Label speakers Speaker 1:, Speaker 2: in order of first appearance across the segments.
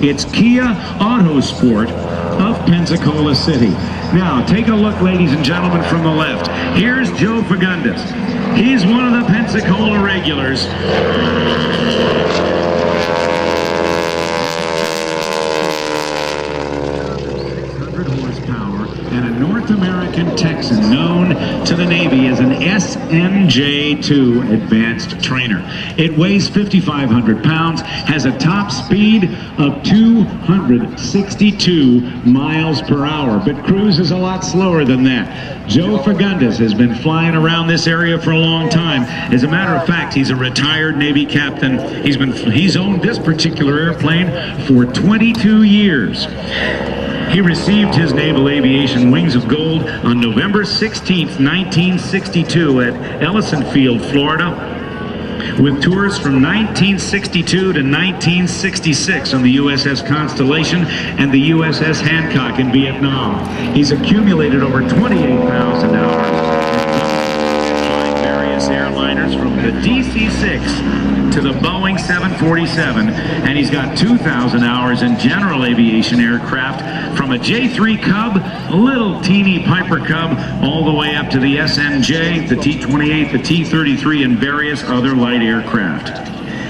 Speaker 1: It's Kia Autosport of Pensacola City. Now, take a look, ladies and gentlemen, from the left. Here's Joe Fagundes. He's one of the Pensacola regulars. 600 horsepower and a North American Texan known to the Navy as an SNJ advanced trainer. It weighs 5,500 pounds, has a top speed of 262 miles per hour, but cruises a lot slower than that. Joe Fagundes has been flying around this area for a long time. As a matter of fact, he's a retired Navy captain. He's owned this particular airplane for 22 years. He received his Naval Aviation Wings of Gold on November 16th, 1962 at Ellison Field, Florida, with tours from 1962 to 1966 on the USS Constellation and the USS Hancock in Vietnam. He's accumulated over 28,000 hours flying various airliners from the DC-6 to the Boeing 747, and he's got 2,000 hours in general aviation aircraft, from a J3 Cub, a little teeny Piper Cub, all the way up to the SNJ, the T-28, the T-33, and various other light aircraft.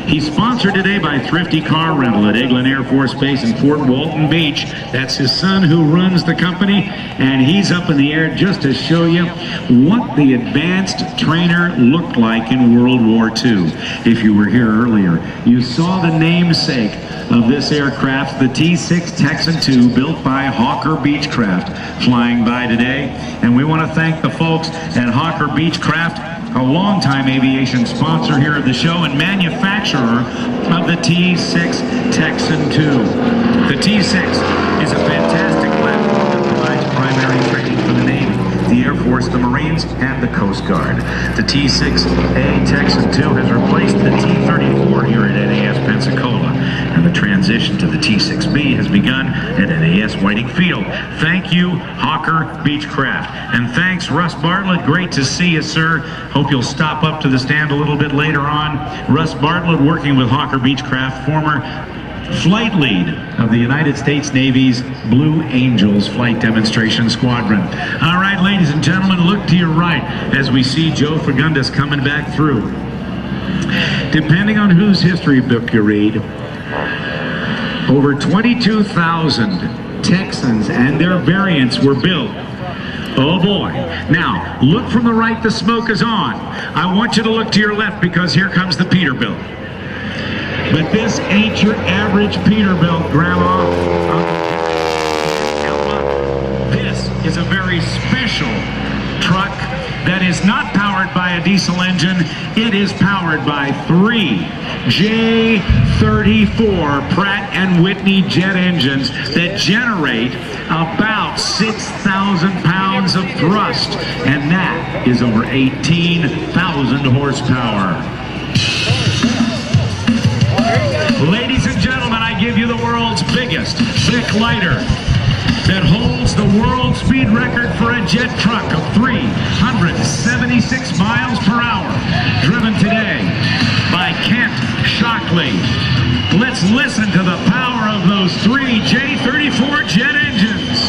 Speaker 1: He's sponsored today by Thrifty Car Rental at Eglin Air Force Base in Fort Walton Beach. That's his son who runs the company, and he's up in the air just to show you what the advanced trainer looked like in World War II. If you were here earlier, you saw the namesake of this aircraft, the T6 Texan II, built by Hawker Beechcraft, flying by today. And we want to thank the folks at Hawker Beechcraft, a longtime aviation sponsor here at the show and manufacturer of the T6 Texan II. The T6 is a fantastic platform that provides primary training for the Navy, the Air Force, the Marines, and the Coast Guard. The T6A Texan II has replaced the T-34 here at NAS Pensacola, and the transition to the T-6B has begun at NAS Whiting Field. Thank you, Hawker Beechcraft. And thanks, Russ Bartlett. Great to see you, sir. Hope you'll stop up to the stand a little bit later on. Russ Bartlett, working with Hawker Beechcraft, former flight lead of the United States Navy's Blue Angels Flight Demonstration Squadron. All right, ladies and gentlemen, look to your right as we see Joe Fagundes coming back through. Depending on whose history book you read, over 22,000 Texans and their variants were built. Oh boy. Now, look from the right, the smoke is on. I want you to look to your left because here comes the Peterbilt. But this ain't your average Peterbilt, Grandma. This is a very special truck that is not powered by a diesel engine. It is powered by 3 J34 Pratt & Whitney jet engines that generate about 6,000 pounds of thrust, and that is over 18,000 horsepower. Ladies and gentlemen, I give you the world's biggest Bic lighter that holds the world speed record for a jet truck of 376 miles per hour, driven today by Kent Shockley. Let's listen to the power of those 3 J34 jet engines.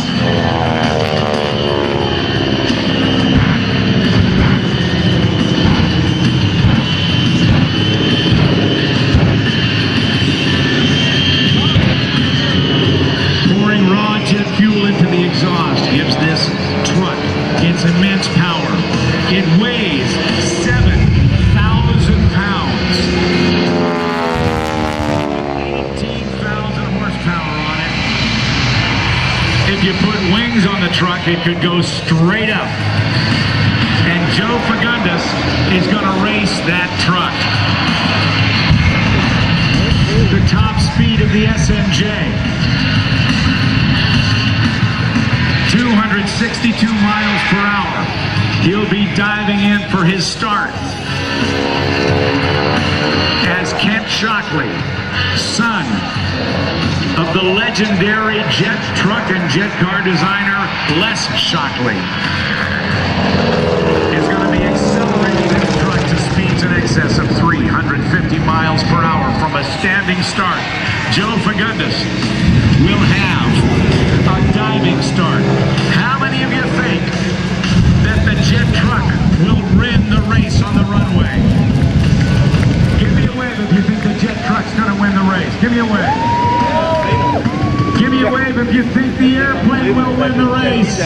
Speaker 1: Gives this truck its immense power. It weighs 7,000 pounds. 18,000 horsepower on it. If you put wings on the truck, it could go straight up. And Joe Fagundes is going to race that truck. The top speed of the SNJ. 262 miles per hour. He'll be diving in for his start as Kent Shockley, son of the legendary jet truck and jet car designer Les Shockley, is going to be accelerating this truck to speeds in excess of 350 miles per hour from a standing start. Joe Fagundes me a wave. Give me a wave if you think the airplane will win the race.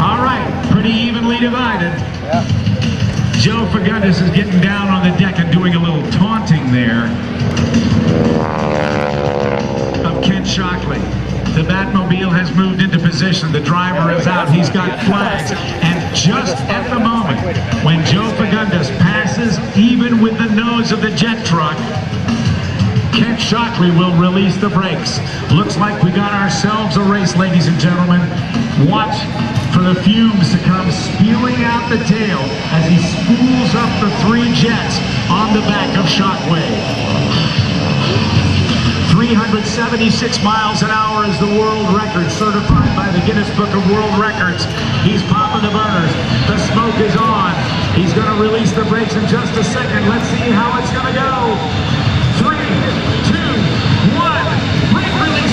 Speaker 1: All right, pretty evenly divided. Joe Fagundes is getting down on the deck and doing a little taunting there of Kent Shockley. The Batmobile has moved into position. The driver is out. He's got flags. And just at the moment when Joe Fagundes passes even with the nose of the jet truck, Kent Shockley will release the brakes. Looks like we got ourselves a race, ladies and gentlemen. Watch for the fumes to come spewing out the tail as he spools up the 3 jets on the back of Shockwave. 376 miles an hour is the world record, certified by the Guinness Book of World Records. He's popping the burners. The smoke is on. He's going to release the brakes in just a second. Let's see how it's going to go. 3, 2, 1. Brake release.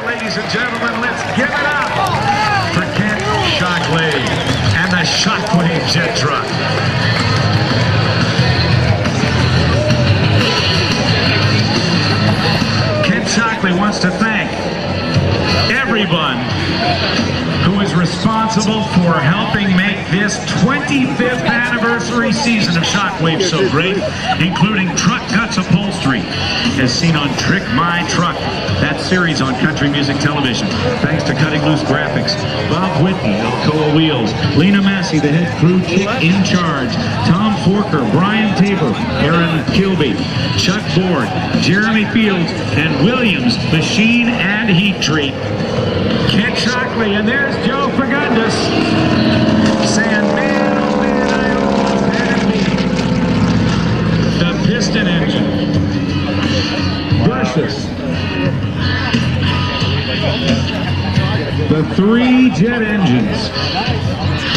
Speaker 1: Ladies and gentlemen, let's give it up for Kent Shockley and the Shockwave Jet Truck. Kent Shockley wants to thank everyone who is responsible for helping make this 25th anniversary season of Shockwave so great, including Truck Guts Upholstery, as seen on Trick My Truck, that series on country music television. Thanks to Cutting Loose Graphics, Bob Whitney, Alcoa Wheels, Lena Massey, the head crew chick in charge, Tom Forker, Brian Tabor, Aaron Kilby, Chuck Ford, Jeremy Fields, and Williams, Machine and Heat Treat. Kent Shockley, and there's Joe Fagundes saying, man, oh man, I almost had me. The piston engine versus the 3 jet engines.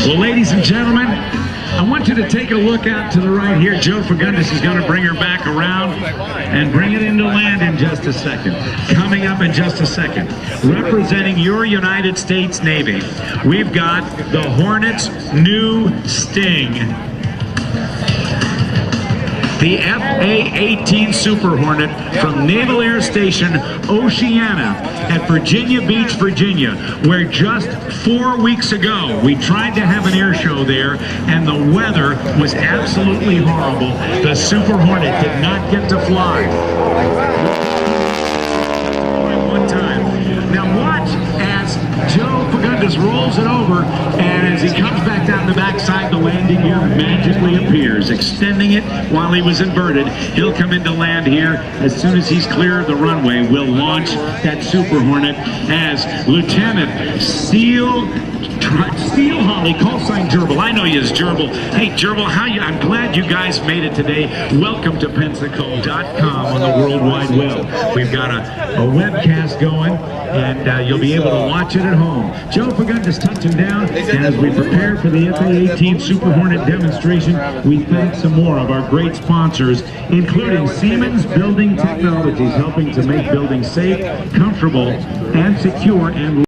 Speaker 1: Well, ladies and gentlemen, I want you to take a look out to the right here. Joe Fagundes is going to bring her back around and bring it into land in just a second. Coming up in just a second, representing your United States Navy, we've got the Hornet's new Sting. The FA-18 Super Hornet from Naval Air Station Oceana at Virginia Beach, Virginia, where just 4 weeks ago we tried to have an air show there and the weather was absolutely horrible. The Super Hornet did not get to fly. One time. Now watch as Joe Fagundes rolls it over, and as he comes back down the backside, the landing gear magically appears, extending it while he was inverted. He'll come into land here as soon as he's clear of the runway. We'll launch that Super Hornet as Lieutenant Steel Holly, call sign Gerbil. I know you as Gerbil. Hey, Gerbil, how you? I'm glad you guys made it today. Welcome to Pensacola.com on the World Wide Web. We've got a webcast going, and you'll be able to watch it at home. Joe Fagundes touching down, and as we prepare for the FA-18 Super Hornet demonstration, we thank some more of our great sponsors, including Siemens Building Technologies, helping to make buildings safe, comfortable, and secure, and